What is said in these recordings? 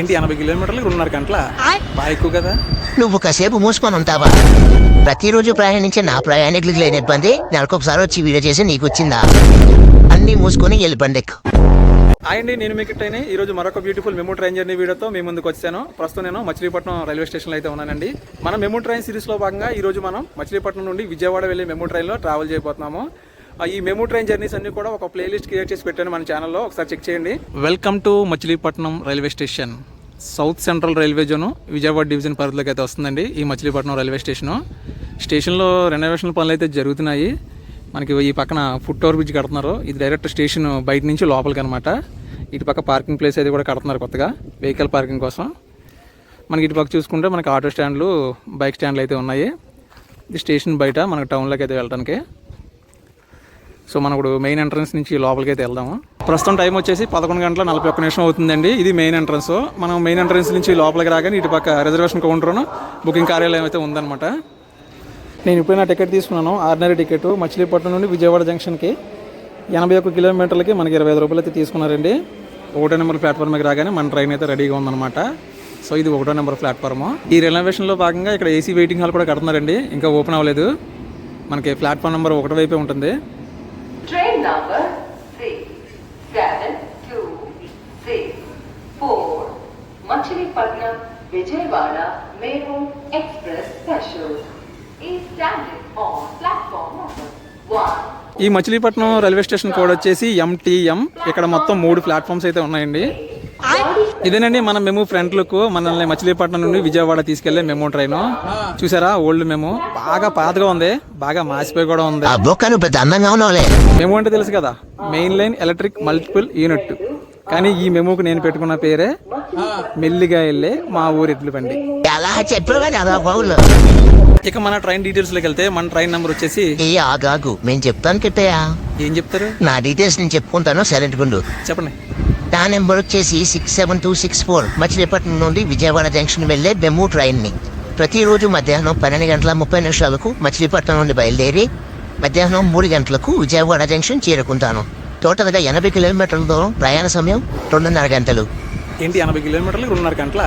ఏంటి 80 కిలోమీటర్లు 2.5 గంటల బాగా ఎక్కువ కదా. నువ్వు కాసేపు మూసుకొని ఉంటావా? ప్రతిరోజు ప్రయాణించే నా ప్రయాణికులకు లేని ఇబ్బంది నెలకొకసారి వచ్చి వీడియో చేసి నీకు వచ్చిందా? అన్నీ మూసుకొని వెళ్ళిపోండి. అండి, నేను మీకు ఇట్టయినా ఈరోజు మరొక బ్యూటిఫుల్ మెమో ట్రైన్ జర్నీ వీడియోతో మీ ముందుకు వచ్చాను. ప్రస్తుతం నేను మచిలీపట్నం రైల్వే స్టేషన్లో అయితే ఉన్నానండి. మనం మెమో ట్రైన్ సిరీస్లో భాగంగా ఈరోజు మనం మచిలీపట్నం నుండి విజయవాడ వెళ్ళే మెమో ట్రైన్లో ట్రావెల్ చేయబోతున్నాము. ఈ మెమో ట్రైన్ జర్నీస్ అన్ని కూడా ఒక ప్లేలిస్ట్ క్రియేట్ చేసి పెట్టాను మన ఛానల్లో, ఒకసారి చెక్ చేయండి. Welcome to Machilipatnam railway station. South central railway zone Vijayawada division పరిధిలోకి అయితే వస్తుందండి ఈ మచిలీపట్నం రైల్వే స్టేషన్లో రెనోవేషన్ పనులు అయితే జరుగుతున్నాయి. మనకి ఈ పక్కన ఫుట్ ఓవర్ బ్రిడ్జ్ కడుతున్నారు. ఇది డైరెక్ట్ స్టేషన్ బయట నుంచి లోపలికి అనమాట. ఇటు పక్క పార్కింగ్ ప్లేస్ అయితే కూడా కడుతున్నారు కొత్తగా, వెహికల్ పార్కింగ్ కోసం. మనకి ఇటు పక్క చూసుకుంటే మనకి ఆటో స్టాండ్లు, బైక్ స్టాండ్లు అయితే ఉన్నాయి. ఇది స్టేషన్ బయట మనకి టౌన్లోకి అయితే వెళ్ళడానికి. సో మనం ఇప్పుడు మెయిన్ ఎంట్రన్స్ నుంచి లోపలికి అయితే వెళ్దాము. ప్రస్తుతం టైం వచ్చేసి 11 గంటల 41 నిమిషం అవుతుందండి. ఇది మెయిన్ ఎంట్రన్స్. మనం మెయిన్ ఎంట్రన్స్ నుంచి లోపలికి రాగానే ఇటు పక్క రిజర్వేషన్ కౌంటర్ను బుకింగ్ కార్యాలయం అయితే ఉందన్నమాట. నేను ఇప్పుడు నా టికెట్ తీసుకున్నాను, ఆర్డినరీ టికెట్. మచిలీపట్నం నుండి విజయవాడ జంక్షన్కి 81 కిలోమీటర్లకి మనకి 25 రూపాయలు అయితే తీసుకున్నారండి. 1వ నెంబర్ ప్లాట్ఫామ్కి రాగానే మన ట్రైన్ అయితే రెడీగా ఉందన్నమాట. సో ఇది 1వ నెంబర్ ప్లాట్ఫామ్. ఈ రెనోవేషన్లో భాగంగా ఇక్కడ ఏసీ వెయిటింగ్ హాల్ కూడా కడుతున్నారండి, ఇంకా ఓపెన్ అవ్వలేదు. మనకి ప్లాట్ఫామ్ నెంబర్ 1 వైపే ఉంటుంది. Train number 3726 Machilipatnam Vijayawada Mero Express Special is standing on platform number 1. ఈ మచిలీపట్నం రైల్వే స్టేషన్ కోడ్ వచ్చేసి MTM. ఇక్కడ మొత్తం 3 ప్లాట్ఫామ్స్ అయితే ఉన్నాయండి. ఇదేనండి మన మెమో ఫ్రంట్ లుక్. మనల్ని మచిలీపట్నం నుండి విజయవాడ తీసుకెళ్లే మెమో ట్రైన్. చూసారా, ఓల్డ్ మెమో, బాగా పాతగా ఉంది, బాగా మాసిపోయి కూడా ఉంది. మెమో అంటే తెలుసు కదా, main line electric multiple unit. కానీ ఈ మెమోకి నేను పెట్టుకున్న పేరే మెల్లిగా వెళ్ళే మా ఊరి ఎడ్ల బండి. ఇక మన ట్రైన్ డీటెయిల్స్ లోకి వెళ్తే మన ట్రైన్ నెంబర్ వచ్చేసి ఆగాగు నేను చెప్తాను కిట్టయ్యా. ఏం చెప్తారు? నా డీటెయిల్స్ నేను చెప్పుకుంటాను, సైలెంట్ గుండు. చెప్పండి. నా నెంబర్ వచ్చేసి 67264. మచిలీపట్నం నుండి విజయవాడ జంక్షన్ వెళ్లే మెమో ట్రైన్ ని ప్రతిరోజు మధ్యాహ్నం 12 గంటల 30 నిమిషాలకు మచిలీపట్నం నుండి బయలుదేరి మధ్యాహ్నం 3 గంటలకు విజయవాడ జంక్షన్ చేరుకుంటాను. టోటల్ గా 80 కిలోమీటర్ల దూరం, ప్రయాణ సమయం 2.5 గంటలు. ఏంటి 80 కిలోమీటర్లు 2.5 గంటల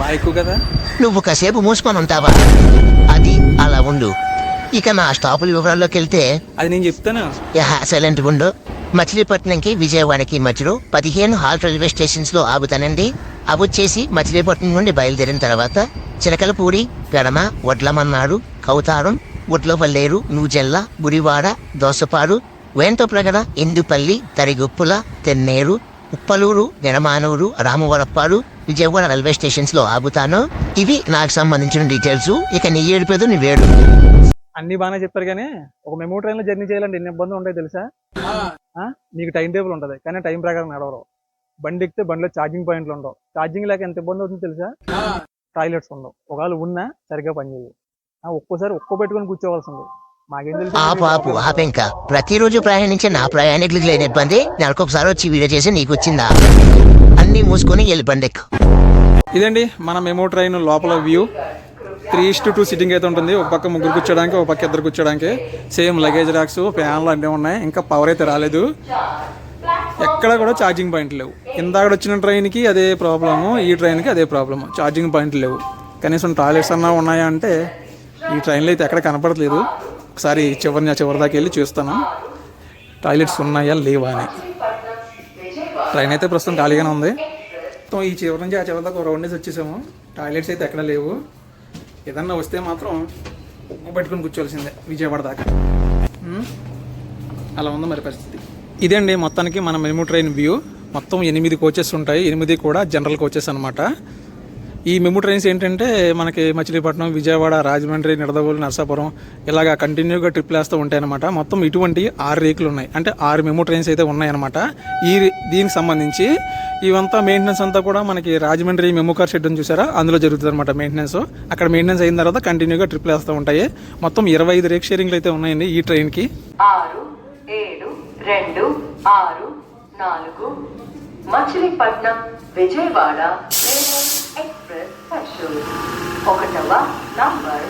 బాగా ఎక్కువ కదా. నువ్వు కాసేపు మూసుకొని ఉంటావా? అది అలా ఉండు. ఇక నా స్టాపుల వివరాల్లోకి వెళ్తే అది నేను చెప్తాను, సైలెంట్ ఉండు. మచిలీపట్నంకి విజయవాడకి మధ్యలో 15 హాల్ట్ రైల్వే స్టేషన్స్ లో ఆగుతానండి. అవి వచ్చేసి మచిలీపట్నం నుండి బయలుదేరిన తర్వాత చిలకలపూడి, పెడమ, వడ్లమన్నాడు, కౌతారం, వడ్లపల్లేరు, నూజెల్ల, గుడివాడ, దోసపాడు, వేంతప్రగడ, ఇందుపల్లి, తరిగుప్పుల, తెన్నేరు, ఉప్పలూరు, నిడమానూరు, రామవరప్పాడు, విజయవాడ రైల్వే స్టేషన్స్ లో ఆగుతాను. ఇవి నాకు సంబంధించిన డీటెయిల్స్. ఇక నీ ఏడిపోదు నీ వేడు. అన్ని బాగానే చెప్పారు, కానీ ఒక మెమో ట్రైన్ లో జర్నీ చేయాలంటే ఎన్ని ఇబ్బందులు ఉంటాయి తెలుసా? మీకు టైం టేబుల్ ఉంటుంది, కానీ టైం ప్రకారం నడవరు. బండి ఎక్కితే బండిలో ఛార్జింగ్ పాయింట్లు ఉండవు. ఛార్జింగ్ లేక ఎంత ఇబ్బంది అవుతుందో తెలుసా? టాయిలెట్స్ ఉండవు, ఒకవేళ ఉన్నా సరిగ్గా పనిచేయవు. ఒక్కోసారి పెట్టుకొని కూర్చోవాల్సింది. మాకేం తెలుసు? ఇంకా ప్రతిరోజు ప్రయాణించే నా ప్రయాణికులకు లేని ఇబ్బంది నెలకొకసారి వచ్చి వీడియో చేసి నీకు వచ్చిందా? అన్ని మూసుకొని వెళ్ళిపోండి. ఇదండి మన మెమో ట్రైన్ లోపల వ్యూ. 3:2 సిట్టింగ్ అయితే ఉంటుంది. ఒక పక్క 3 కూర్చోడానికి, ఒక పక్క 2 కూర్చోడానికి. సేమ్ లగేజ్ ర్యాక్స్, ఫ్యాన్లు అన్నీ ఉన్నాయి. ఇంకా పవర్ అయితే రాలేదు, ఎక్కడ కూడా ఛార్జింగ్ పాయింట్లు లేవు. ఇందాక వచ్చిన ట్రైన్కి అదే ప్రాబ్లము, ఈ ట్రైన్కి అదే ప్రాబ్లము, ఛార్జింగ్ పాయింట్లు లేవు. కనీసం టాయిలెట్స్ అన్నా ఉన్నాయా అంటే ఈ ట్రైన్లో అయితే ఎక్కడ కనపడట్లేదు. ఒకసారి చివరి దాకా వెళ్ళి చూస్తాను టాయిలెట్స్ ఉన్నాయా లేవా అని. ట్రైన్ అయితే ప్రస్తుతం ఖాళీగానే ఉంది. మొత్తం ఈ చివరి నుంచి ఆ చివరి దాకా రౌండ్ వేసి వచ్చేసాము. టాయిలెట్స్ అయితే ఎక్కడ లేవు. ఏదన్నా వస్తే మాత్రం పెట్టుకుని కూర్చోవలసిందే విజయవాడ దాకా. అలా ఉంది మరి పరిస్థితి. ఇదండి మొత్తానికి మన మెమో ట్రైన్ వ్యూ. మొత్తం 8 కోచెస్ ఉంటాయి, 8 కూడా జనరల్ కోచెస్ అనమాట. ఈ మెమో ట్రైన్స్ ఏంటంటే మనకి మచిలీపట్నం, విజయవాడ, రాజమండ్రి, నిడదవోలు, నరసాపురం ఇలాగా కంటిన్యూగా ట్రిప్లు వేస్తూ ఉంటాయన్నమాట. మొత్తం ఇటువంటి 6 రేకులు ఉన్నాయి, అంటే 6 మెమో ట్రైన్స్ అయితే ఉన్నాయన్నమాట. దీనికి సంబంధించి ఇవంతా మెయింటెనెన్స్ అంతా కూడా మనకి రాజమండ్రి మెమో కార్ షెడ్ చూసారా, అందులో జరుగుతుంది అనమాట మెయింటెనెన్స్. అక్కడ మెయింటెనెన్స్ అయిన తర్వాత కంటిన్యూగా ట్రిప్లు వేస్తూ ఉంటాయి. మొత్తం 25 రేక్ షేరింగ్లు అయితే ఉన్నాయండి ఈ ట్రైన్కి. 6, 7, 2, 6, 4 Machilipatnam Vijayawada memo express special 1వ నంబర్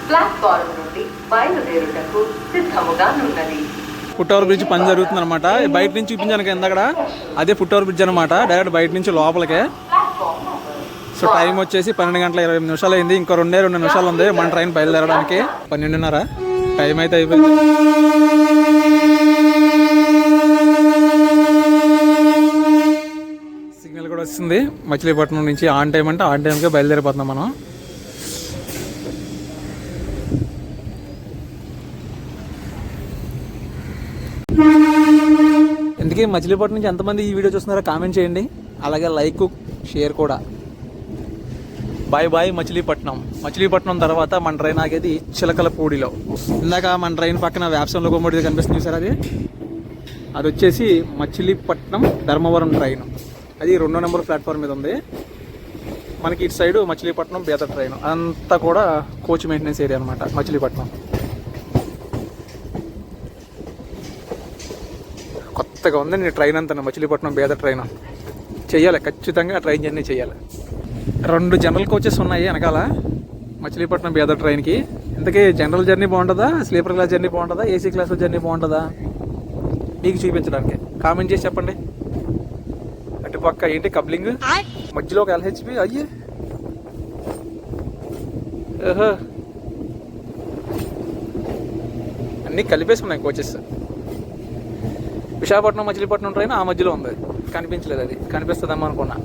ప్లాట్ఫారం నుండి బయలుదేరుటకు సిద్ధముగా ఉన్నది. ఫుట్ ఓవర్ బ్రిడ్జ్ పని జరుగుతుంది అనమాట. బయట నుంచి చూపించాను కదా అక్కడ, అదే ఫుట్ ఓవర్ బ్రిడ్జ్ అనమాట. డైరెక్ట్ బయట నుంచి లోపలికే. సో టైం వచ్చేసి 12:28 అయింది. ఇంకో 2 నిమిషాలు ఉంది మన ట్రైన్ బయలుదేరడానికి. 12:30 టైం అయితే అయిపోయింది. సిగ్నల్ కూడా వస్తుంది మచిలీపట్నం నుంచి. ఆన్ టైం అంటే ఆన్ టైంకే బయలుదేరిపోతున్నాం మనం. ఎందుకే మచిలీపట్నం నుంచి ఎంతమంది ఈ వీడియో చూస్తున్నారో కామెంట్ చేయండి. అలాగే లైక్ షేర్ కూడా. Bye bye Machilipatnam. మచిలీపట్నం తర్వాత మన ట్రైన్ ఆగేది చిలకలపూడిలో. ఇందాక మన ట్రైన్ పక్కన వ్యాప్సం లోకోమోటివ్ కనిపిస్తుంది సార్. అది వచ్చేసి మచిలీపట్నం ధర్మవరం ట్రైన్. అది 2వ నెంబర్ ప్లాట్ఫామ్ మీద ఉంది. మనకి ఇటు సైడు మచిలీపట్నం బేత ట్రైన్. అంతా కూడా కోచ్ మెయింటెనెన్స్ ఏరియా అనమాట మచిలీపట్నం. కొత్తగా ఉంది ట్రైన్ అంతా మచిలీపట్నం బేద ట్రైన్. చెయ్యాలి ఖచ్చితంగా ట్రైన్ జర్నీ చేయాలి. 2 జనరల్ కోచెస్ ఉన్నాయి వెనకాల మచిలీపట్నం బేద ట్రైన్కి. ఇంతకీ జనరల్ జర్నీ బాగుంటుందా, స్లీపర్ క్లాస్ జర్నీ బాగుంటుందా, ఏసీ క్లాస్ జర్నీ బాగుంటుందా మీకు చూపించడానికి కామెంట్ చేసి చెప్పండి. అటుపక్క ఏంటి కబ్లింగ్, మధ్యలో ఒక ఎల్హెచ్పి. అయ్యే అన్నీ కలిపేసి ఉన్నాయి కోచెస్. విశాఖపట్నం మచిలీపట్నం ట్రైన్ ఆ మధ్యలో ఉంది, కనిపించలేదు. అది కనిపిస్తుందేమో అనుకున్నా.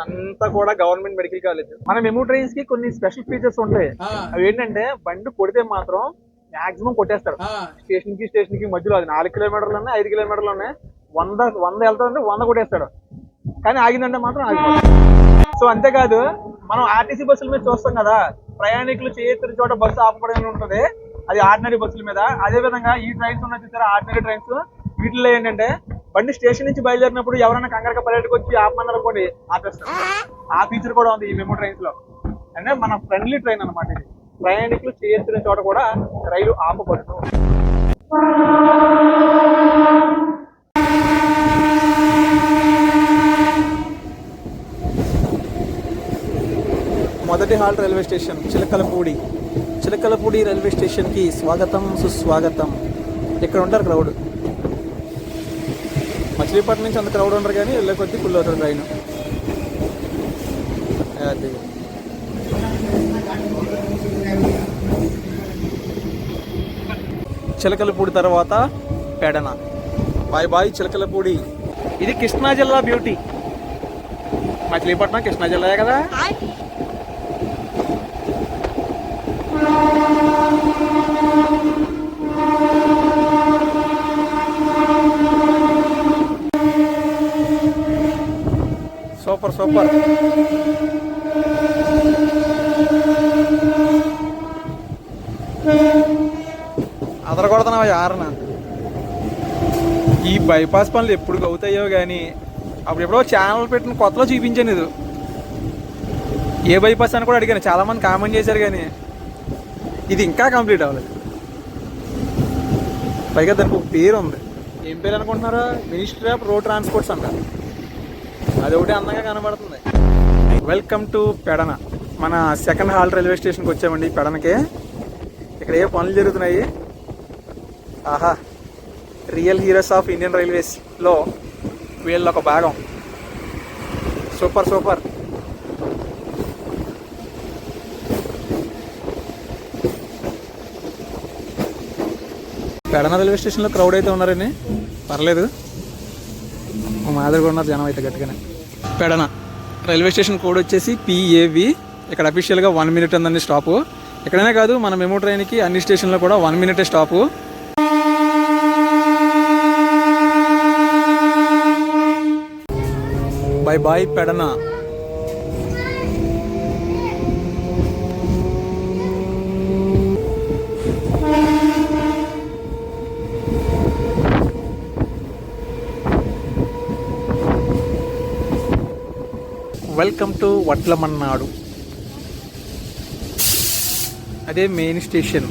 అంతా కూడా గవర్నమెంట్ మెడికల్ కాలేజ్. మన మెమూ ట్రైన్స్ కి కొన్ని స్పెషల్ ఫీచర్స్ ఉంటాయి. అవి ఏంటంటే బండి కొడితే మాత్రం మాక్సిమం కొట్టేస్తాడు. స్టేషన్ కి మధ్యలో అది 4 కిలోమీటర్లు ఉన్నాయి, 5 కిలోమీటర్లు ఉన్నాయి. 100 వెళ్తాడంటే 100 కొట్టేస్తాడు. కానీ ఆగిందంటే మాత్రం ఆగిపోతాడు. సో అంతేకాదు మనం ఆర్టీసీ బస్సుల మీద చూస్తాం కదా, ప్రయాణికులు చేతుల చోట బస్సు ఆపడం ఉంటుంది. అది ఆర్డినరీ బస్సుల మీద. అదే విధంగా ఈ ట్రైన్స్ ఉన్నాయి చూసారా, ఆర్డినరీ ట్రైన్స్. వీటిలో ఏంటంటే బండి స్టేషన్ నుంచి బయలుదేరినప్పుడు ఎవరైనా కంగారుగా పర్యటకు వచ్చి ఆపమన్నారు కూడా ఆపేస్తారు. ఆ ఫీచర్ కూడా ఉంది ఈ మెమో ట్రైన్స్ లో. అంటే మన ఫ్రెండ్లీ ట్రైన్ అనమాట ఇది. ప్రయాణికులు చేస్తున్న చోట కూడా రైలు ఆపబడును. మొదటి halt railway station Chilakalapudi. Chilakalapudi railway స్టేషన్కి స్వాగతం సుస్వాగతం. ఇక్కడ ఉంటారు క్రౌడ్. మచిలీపట్నం నుంచి అంత క్రౌడ్ ఉండరు కానీ వెళ్ళే కొద్దీ ఫుల్ అవుతుంది ట్రైన్. అది చిలకలపూడి తర్వాత పెడన. Bye bye Chilakalapudi. ఇది కృష్ణా జిల్లా బ్యూటీ. మచిలీపట్నం కృష్ణా జిల్లాయే కదా. Super super. అదరగొడుతున్నావా యారన. ఈ బైపాస్ పనులు ఎప్పుడు అవుతాయో కానీ అప్పుడెప్పుడో ఛానల్ పెట్టిన కొత్తలో చూపించాను. ఇది ఏ బైపాస్ అని కూడా అడిగాను, చాలామంది కామెంట్ చేశారు. కానీ ఇది ఇంకా కంప్లీట్ అవ్వలేదు. పైగా దానికి ఒక పేరు ఉంది. ఏం పేరు అనుకుంటున్నారా? మినిస్ట్రీ ఆఫ్ రోడ్ ట్రాన్స్పోర్ట్స్ అంటారు. అది ఒకటి అందంగా కనబడుతుంది. Welcome to Pedana. మన సెకండ్ హాల్ట్ రైల్వే స్టేషన్కి వచ్చామండి పెడనకి. ఇక్కడ ఏ పనులు జరుగుతున్నాయి. ఆహా, రియల్ హీరోస్ ఆఫ్ ఇండియన్ రైల్వేస్లో వీళ్ళ ఒక భాగం. Super super. పెడన రైల్వే స్టేషన్లో క్రౌడ్ అయితే ఉన్నారని పర్లేదు. మాదిరిగా ఉన్నారు జనం అయితే గట్టిగానే. పెడన రైల్వే స్టేషన్ కోడ్ వచ్చేసి PAV. ఇక్కడ అఫీషియల్గా 1 minute ఉందండి స్టాపు. ఎక్కడైనా కాదు, మన మెమో ట్రైన్కి అన్ని స్టేషన్లో కూడా 1 minute stop. Bye bye Pedana. Welcome to Vadlamannadu. అదే మెయిన్ స్టేషన్,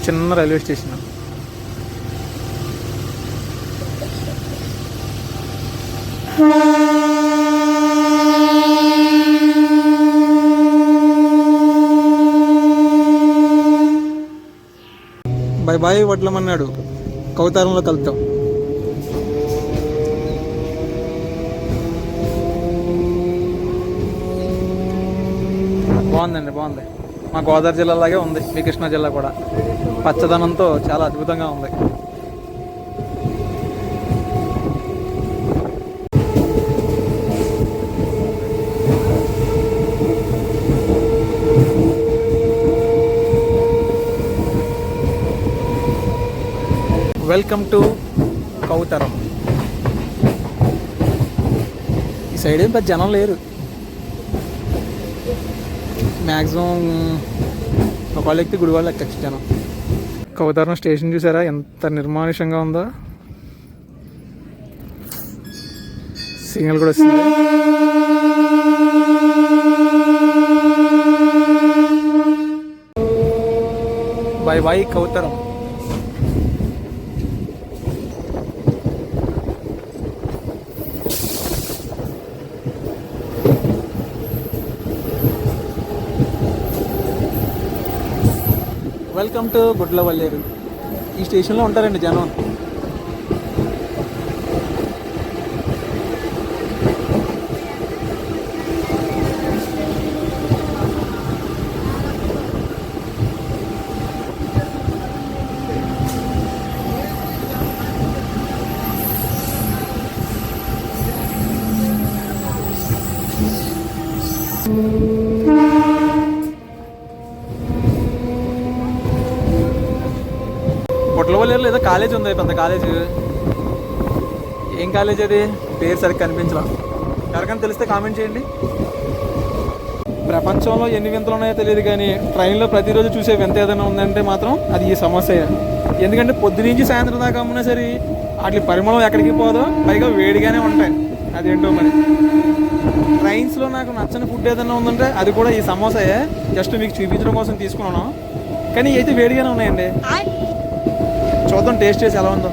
చిన్న railway station. Bye bye Vadlamannadu. కౌతారంలో కలుద్దాం. బాగుందండి, బాగుంది. మా గోదావరి జిల్లాలాగే ఉంది మీ కృష్ణా జిల్లా కూడా. పచ్చదనంతో చాలా అద్భుతంగా ఉంది. Welcome to Kautaram. ఈ సైడ్ ఏం పెద్ద జనం లేరు. మ్యాక్సిమం ఒకళ్ళు ఎక్కితే గుడి వాళ్ళు ఎక్కచ్చు జనం. కౌతరం స్టేషన్ చూసారా ఎంత నిర్మానుషంగా ఉందో. సిగ్నల్ కూడా వస్తుంది. Bye bye Kautaram. Welcome to Gudlavalleru. ఈ స్టేషన్లో ఉంటారండి జనం. గుడ్లవల్లేరులో ఏదో కాలేజ్ ఉంది, పెద్ద కాలేజ్. ఏం కాలేజ్ అది? పేరు సరిగ్గా కనిపించలా. ఎవరికైనా తెలిస్తే కామెంట్ చేయండి. ప్రపంచంలో ఎన్ని వింతలు ఉన్నాయో తెలియదు కానీ ట్రైన్లో ప్రతిరోజు చూసే వింత ఏదైనా ఉందంటే మాత్రం అది ఈ సమస్య. ఎందుకంటే పొద్దునుంచి సాయంత్రం దాకా అమ్మినా సరే వాటి పరిమళం ఎక్కడికి పోదో, పైగా వేడిగానే ఉంటాయి. అదేంటో మరి. ట్రైన్స్లో నాకు నచ్చని ఫుడ్ ఏదైనా ఉందంటే అది కూడా ఈ సమోసాయే. జస్ట్ మీకు చూపించడం కోసం తీసుకున్నాను, కానీ అయితే వేడిగానే ఉన్నాయండి. చూద్దాం టేస్ట్ చేసి ఎలా ఉందో.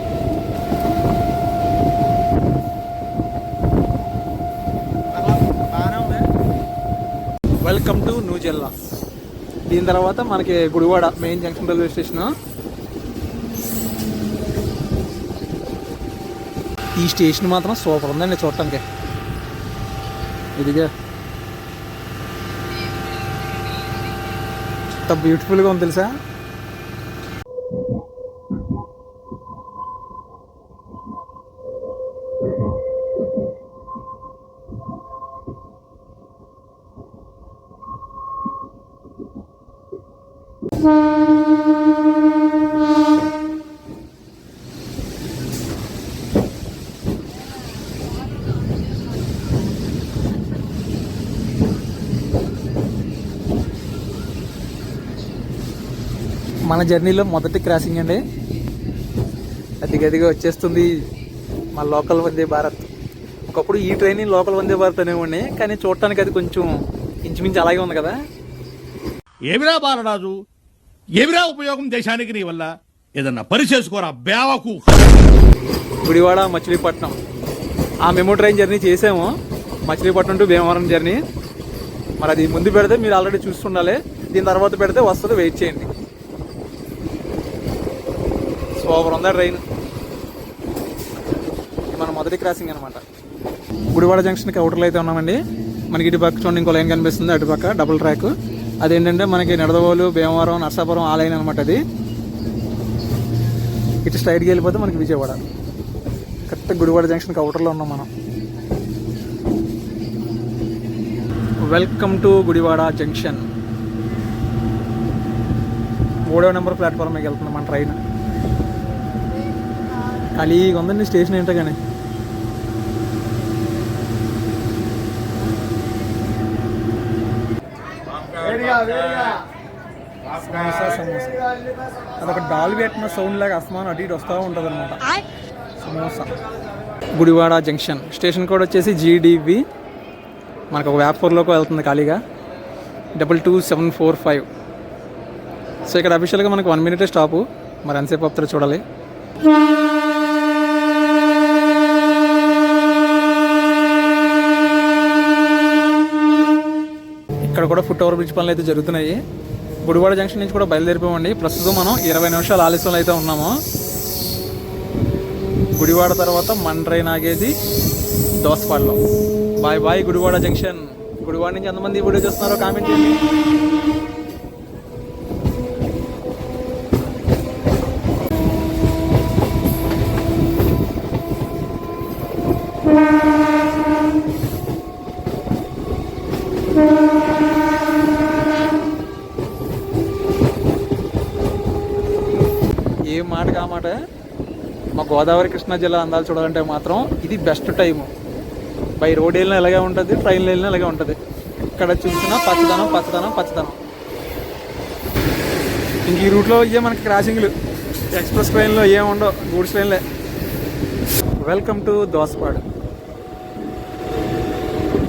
బాగానే ఉంది. వెల్కమ్ టు న్యూ జిల్లా. దీని తర్వాత మనకి Gudivada main junction railway station. ఈ స్టేషన్ మాత్రం సూపర్ ఉందండి చూడటానికి. ఇదిగా ఎంత బ్యూటిఫుల్గా ఉంది తెలుసా. మన జర్నీలో మొదటి క్రాసింగ్ అండి. అదిగదిగా వచ్చేస్తుంది మా లోకల్ వందే భారత్. ఒకప్పుడు ఈ ట్రైన్ లోకల్ వందే భారత్ అనేవాడిని, కానీ చూడటానికి అది కొంచెం ఇంచుమించు అలాగే ఉంది కదా. ఏమిరా బాలరాజు, ఏమిరా ఉపయోగం దేశానికి నీ వల్ల? ఏదన్నా పని చేసుకోరా బేవకు. గుడివాడ మచిలీపట్నం ఆ మెమో ట్రైన్ జర్నీ చేసాము. Machilipatnam to Bhimavaram journey. మరి అది ముందు పెడితే మీరు ఆల్రెడీ చూస్తుండాలి, దీని తర్వాత పెడితే వస్తుంది, వెయిట్ చేయండి. సూపర్ ఉందా ట్రైన్. మన మొదటి క్రాసింగ్ అనమాట. గుడివాడ జంక్షన్కి అవుటర్లో అయితే ఉన్నామండి. మనకి ఇటు పక్క చూడండి ఇంకో లైన్ కనిపిస్తుంది, అటుపక్క డబుల్ ట్రాక్. అదేంటంటే మనకి నిడదవోలు, భీమవరం, నర్సాపురం ఆ లైన్ అనమాట అది. ఇటు స్ట్రైట్కి వెళ్ళిపోతే మనకి విజయవాడ. కరెక్ట్ గుడివాడ జంక్షన్కి అవుటర్లో ఉన్నాం మనం. Welcome to Gudivada junction. 3వ నెంబర్ ప్లాట్ఫామ్ మీకు వెళ్తుంది మన ట్రైన్. ఖాళీగా ఉందండి స్టేషన్ ఏంటో కానీ. సమోసా అదొక డాల్ పెట్టిన సౌండ్ లాగా అస్మాన్ అటు ఇటు వస్తూ ఉంటుంది అనమాట. Samosa. Gudivada junction station code వచ్చేసి GDV. మనకు ఒక వ్యాప్4లోకి వెళ్తుంది ఖాళీగా. 22745. సో ఇక్కడ అఫీషియల్గా మనకు 1 minute స్టాపు. మరి ఎంతసేపు ఆపుతారో చూడాలి. ఇక్కడ కూడా ఫుట్ ఓవర్ బ్రిడ్జ్ పనులు అయితే జరుగుతున్నాయి. గుడివాడ జంక్షన్ నుంచి కూడా బయలుదేరిపోమండి. ప్రస్తుతం మనం 20 నిమిషాలు ఆలస్యంలో అయితే ఉన్నాము. గుడివాడ తర్వాత మన ట్రైన్ ఆగేది దోసపాడులో. Bye bye Gudivada junction. Gudivada నుంచి ఎంతమంది ఈ వీడియో చూస్తున్నారో కామెంట్ చేయండి. ఏ మాటకి ఆ మాట. మా గోదావరి కృష్ణా జిల్లా అందాలు చూడాలంటే మాత్రం ఇది బెస్ట్ టైము. బై రోడ్ వెళ్ళినా ఇలాగే ఉంటుంది, ట్రైన్లో వెళ్ళినా ఇలాగే ఉంటుంది. ఇక్కడ చూసినా పచ్చదనం పచ్చదనం పచ్చదనం. ఇంక ఈ రూట్లో ఇవే మనకి క్రాసింగ్లు. ఎక్స్ప్రెస్ ట్రైన్లో ఏమి ఉండవు, గూడ్స్ ట్రైన్లే. Welcome to Dosapadu.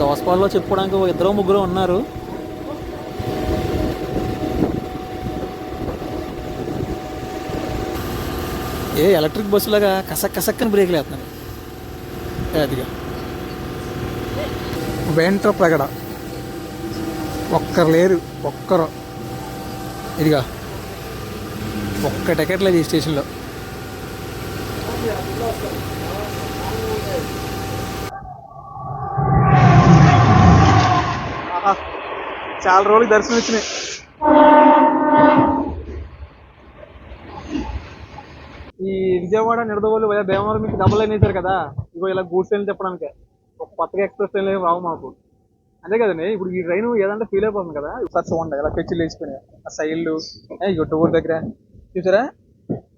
దోసపాడులో చెప్పుకోవడానికి ఇద్దరు ముగ్గురు ఉన్నారు. ఏ ఎలక్ట్రిక్ బస్సులాగా కసక్కని బ్రేక్లు వేస్తున్నాను. అదిగా వెంట్ర ప్రగడ ఒక్కరు లేరు, ఒక్కరు. ఇదిగా ఒక్క టికెట్ లేదు ఈ స్టేషన్లో. చాలా రోజులకి దర్శనం ఇచ్చినాయి. ఈ విజయవాడ నిడదవోలు భీమవరం మీకు డబుల్ లైన్ వేశారు కదా, ఇగో ఇలా గూడ్స్ ట్రైన్ తిప్పడానికి. ఒక కొత్తగా ఎక్స్ప్రెస్ ట్రైన్ రావు మాకు, అంతే కదండి. ఇప్పుడు ఈ ట్రైన్ ఏదంటే ఫీల్ అయిపోతుంది కదా. ఒకసారి చూడండి ఇలా పెచ్చులు వేసిపోయినాయి ఆ సైడ్లు. ఇగో టూర్ దగ్గర చూసారా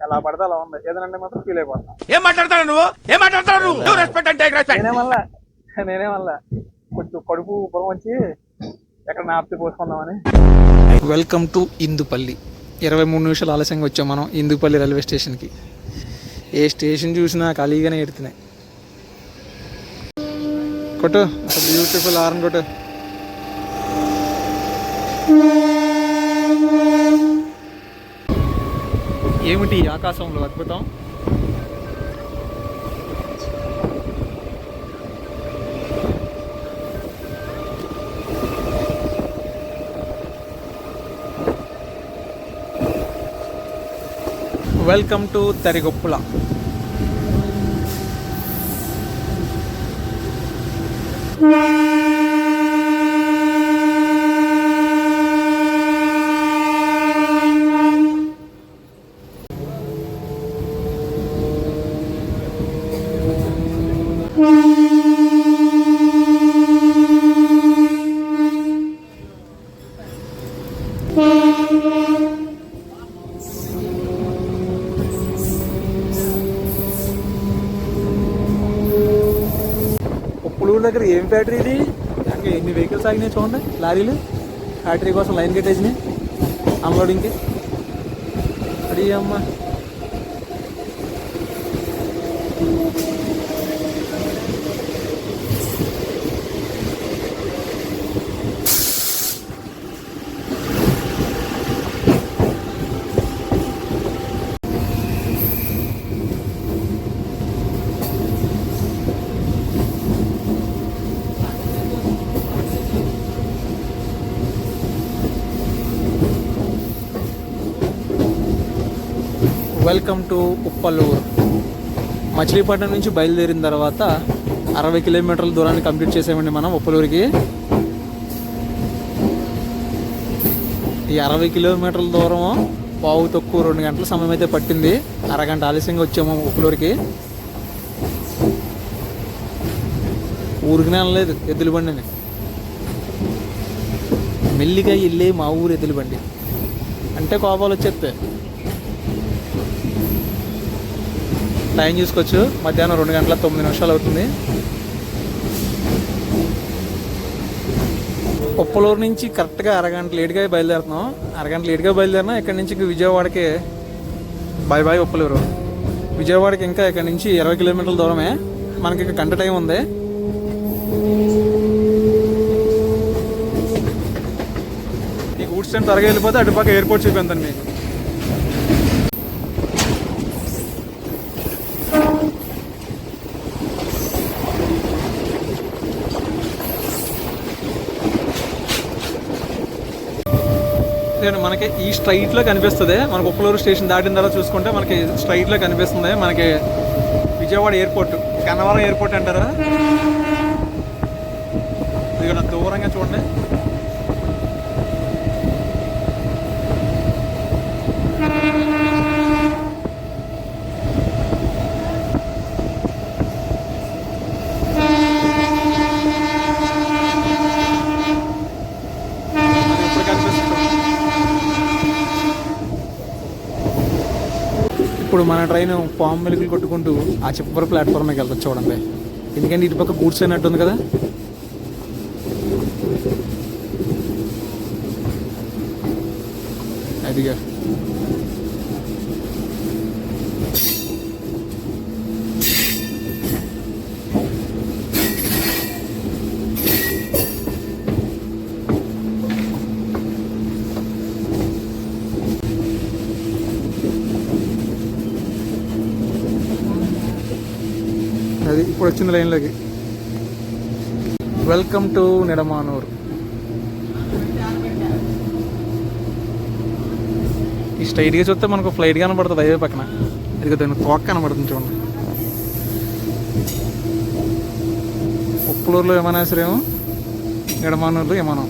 ఎలా పడితే అలా ఉంది. ఏదనంటే మాత్రం ఫీల్ అయిపోతున్నా. ఏం మాట్లాడతాడు నేనేమల్లా కొంచెం కడుపు పొలం వచ్చి ఎక్కడ నాప్తి పోసుకుందామని. Welcome to Indupalli. 23 నిమిషాలు ఆలస్యంగా వచ్చాం మనం ఇందుపల్లి రైల్వే స్టేషన్కి. ఏ స్టేషన్ చూసినా ఖాళీగానే ఎడుతున్నాయి. కొట్టు అసలు బ్యూటిఫుల్ హార్న్ కొట్టు. ఏమిటి ఆకాశంలో అద్భుతం. Welcome to Tarigoppula. ఉప్పులూరు దగ్గర ఏం ఫ్యాక్టరీ ఇది? ఇంకా ఎన్ని వెహికల్స్ ఆగినాయి చూడండి. లారీలు ఫ్యాక్టరీ కోసం లైన్ కట్టేసినాయి అన్లోడింగ్కి. అడి అమ్మ వెల్కమ్ టు ఉప్పలూరు. మచిలీపట్నం నుంచి బయలుదేరిన తర్వాత 60 కిలోమీటర్ల దూరాన్ని కంప్లీట్ చేసామండి మనం ఉప్పలూరుకి. ఈ 60 కిలోమీటర్ల దూరం పావు తక్కువ 2 గంటల సమయం అయితే పట్టింది. అరగంట ఆలస్యంగా వచ్చాము ఉప్పలూరుకి. ఊరికినే అనలేదు, ఎద్దుల బండిని. మెల్లిగా వెళ్ళే మా ఊరు ఎద్దుల బండి అంటే కోపాలు వచ్చేస్తాయి. టైం చూసుకోవచ్చు, మధ్యాహ్నం 2 గంటల 9 నిమిషాలు అవుతుంది. ఉప్పలూరు నుంచి కరెక్ట్గా అరగంట లేట్గా బయలుదేరుతున్నాం. అరగంట లేట్గా బయలుదేరినా ఇక్కడి నుంచి విజయవాడకి బాయ్ బాయ్ ఉప్పలూరు. విజయవాడకి ఇంకా ఇక్కడ నుంచి 20 కిలోమీటర్ల దూరమే. మనకి ఇంకా గంట టైం ఉంది. ఈ గూడ్స్ ట్రైన్ త్వరగా వెళ్ళిపోతే అటుపక్క ఎయిర్పోర్ట్ చూపిస్తాను మీకు. మనకి ఈ స్ట్రైట్లో కనిపిస్తుంది. మనకు ఉప్పలూరు స్టేషన్ దాటిన తర్వాత చూసుకుంటే మనకి స్ట్రైట్లో కనిపిస్తుంది మనకి విజయవాడ ఎయిర్పోర్ట్. కన్నవరం ఎయిర్పోర్ట్ అంటారా. ఇదిగో దూరంగా చూడండి. ఇప్పుడు మన ట్రైన్ పాము మెలుగులు కొట్టుకుంటూ ఆ చివరి ప్లాట్ఫామ్ మీద వెళ్తుంది చూడండి. ఎందుకంటే ఇటు పక్క గూడ్స్ అయినట్టుంది కదా. అదిగా అది ఇప్పుడు వచ్చింది లైన్లోకి. Welcome to Nidamanuru. ఈ స్ట్రైట్గా చూస్తే మనకు ఫ్లైట్ కనబడుతుంది హైవే పక్కన. ఇది దానికి తోక కనబడుతుంది చూడండి. ఉప్పులూరులో విమానాశ్రయం, నిడమానూరులో విమానం.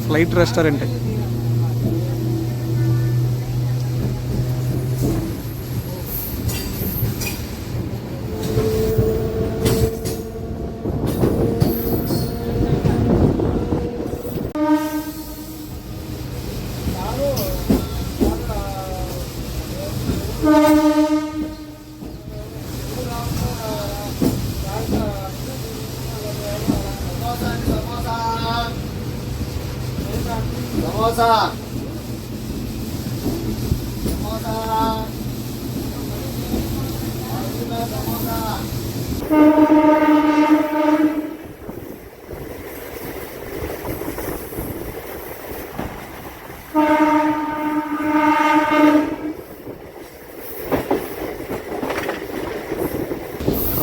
Flight restaurant.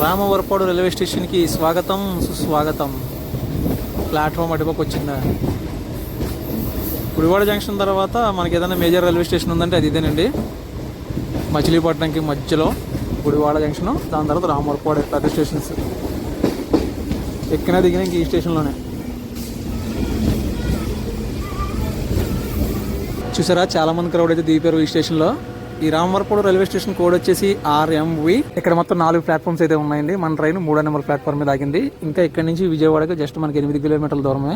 రామవరపాడు రైల్వే స్టేషన్కి స్వాగతం సుస్వాగతం. ప్లాట్ఫామ్ అటుపక్క వచ్చిందా. గుడివాడ జంక్షన్ తర్వాత మనకి ఏదైనా మేజర్ రైల్వే స్టేషన్ ఉందంటే అది ఇదేనండి. మచిలీపట్నంకి మధ్యలో గుడివాడ జంక్షన్, దాని తర్వాత రామవరపాడు పెద్ద స్టేషన్స్. ఎక్కినా దిగినా ఇంక ఈ స్టేషన్లోనే. చూసారా చాలామంది క్రౌడ్ అయితే దిగిపోయారు ఈ స్టేషన్లో. ఈ రామవరపాడు రైల్వే స్టేషన్ కోడ్ వచ్చేసి RMV. ఇక్కడ మొత్తం 4 ప్లాట్ఫామ్స్ అయితే ఉన్నాయండి. మన ట్రైన్ 3వ నెంబర్ ప్లాట్ఫామ్ మీద ఆగింది. ఇంకా ఇక్కడ నుంచి విజయవాడకి జస్ట్ మనకి 8 కిలోమీటర్ల దూరమే.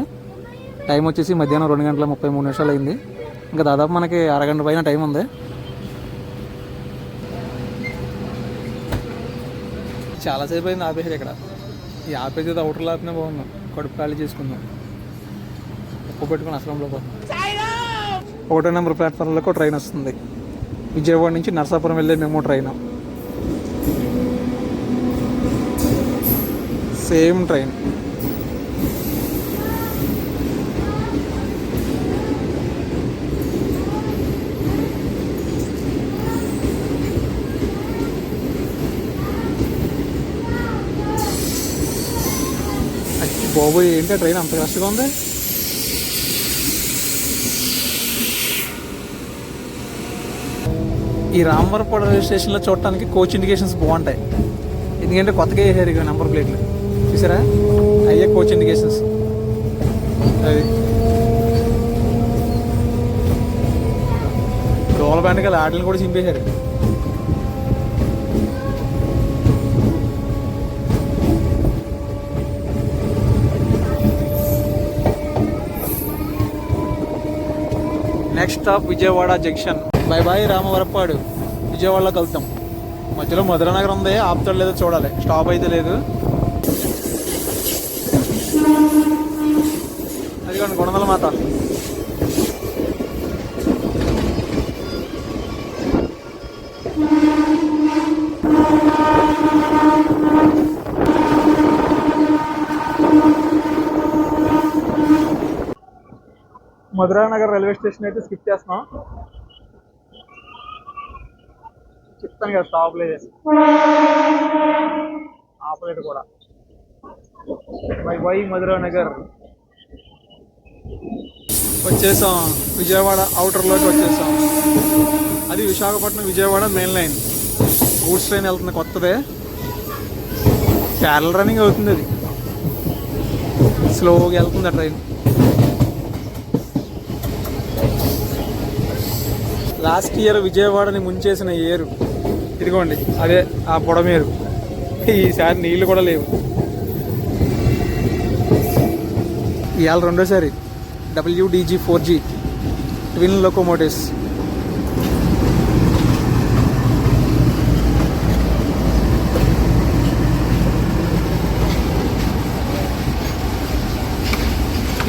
టైం వచ్చేసి మధ్యాహ్నం 2:33 అయింది. ఇంకా దాదాపు మనకి అరగంట పైన టైం ఉంది. చాలాసేపు అయింది ఆపేసారు ఇక్కడ. ఈ ఆపేసి అయితే అవుటర్ ఆపినా బాగున్నాం. కడుపు ఖాళీ చేసుకుందాం. ఉప్పు పెట్టుకుని అసలంలో పోతాం. 1వ నెంబర్ ప్లాట్ఫామ్లో ట్రైన్ వస్తుంది. విజయవాడ నుంచి నరసాపురం వెళ్ళే మెమో ట్రైన్. Same train. బాబోయ్ ఏంటి ట్రైన్ అంత రష్గా ఉంది. ఈ రామవరపాడు రైల్వే స్టేషన్లో చూడటానికి కోచ్ ఇండికేషన్స్ బాగుంటాయి. ఎందుకంటే కొత్తగా వేసారు ఇక నెంబర్ ప్లేట్లు చూసారా, అయ్యే కోచ్ ఇండికేషన్స్. అది రోల్ బ్యాండ్కి ఆటలను కూడా చింపేశారు. Next stop Vijayawada junction. Bye bye Ramavarappadu. విజయవాడలో కలుద్దాం. మధ్యలో మధురానగర్ ఉంది, ఆపుతాడు లేదో చూడాలి. స్టాప్ అయితే లేదు. అదిగోండి గుణదల మాత. మధురానగర్ రైల్వే స్టేషన్ అయితే స్కిప్ చేస్తున్నాం. చెప్తాను కదా స్టాప్ లేదు, ఆపలేదు కూడా. By by Madhuranagar. వచ్చేసాం విజయవాడ అవుటర్లోకి వచ్చేసాం. అది Visakhapatnam Vijayawada main line. Goods train వెళ్తుంది కొత్తదే. ప్యారల్ రన్నింగ్ అవుతుంది, అది స్లోగా వెళ్తుంది ఆ ట్రైన్. లాస్ట్ ఇయర్ విజయవాడని ముంచేసిన ఏరు ఇదిగోండి, అదే ఆ బుడమేరు. ఈసారి నీళ్లు కూడా లేవు. ఇవాళ రెండోసారి WDG4G ట్విన్ లోకోమోటివ్స్.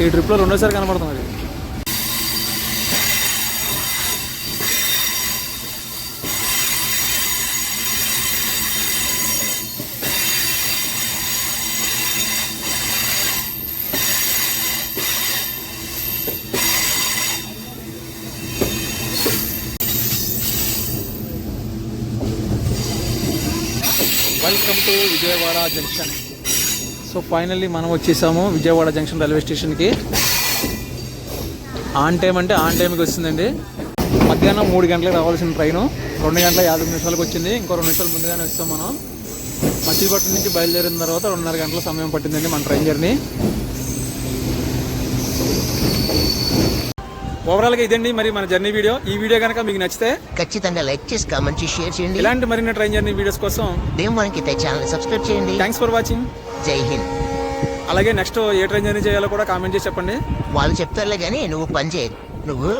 ఈ ట్రిప్లో రెండోసారి కనబడుతుంది. Welcome to Vijayawada junction. So finally మనం వచ్చేసాము విజయవాడ జంక్షన్ రైల్వే స్టేషన్కి. ఆన్ టైం అంటే ఆన్ టైంకి వచ్చిందండి. మధ్యాహ్నం 3 గంటలకు రావాల్సిన ట్రైను 2 గంటల 50 నిమిషాలకు వచ్చింది. ఇంకో 2 నిమిషాలు ముందుగానే వస్తాం మనం. మచిలీపట్నం నుంచి బయలుదేరిన తర్వాత 2.5 గంటల సమయం పట్టిందండి మన ట్రైన్ జర్నీ. ఓవరాల్గా ఇదండి మరి మన జర్నీ వీడియో. ఈ వీడియో కనుక మీకు నచ్చితే ఖచ్చితంగా లైక్ చేసి కామెంట్ చేసి షేర్ చేయండి. ఇలాంటి మరిన్ని ట్రైన్ జర్నీ వీడియోస్ కోసం దేవానికి ఛానల్ సబ్స్క్రైబ్ చేయండి. Thanks for watching. జై హింద్. అలాగే నెక్స్ట్ ఏ ట్రైన్ జర్నీ చేయాలో కూడా కామెంట్ చేసి చెప్పండి. వాళ్ళు చెప్తారులే కానీ నువ్వు పని చేయి. నువ్వు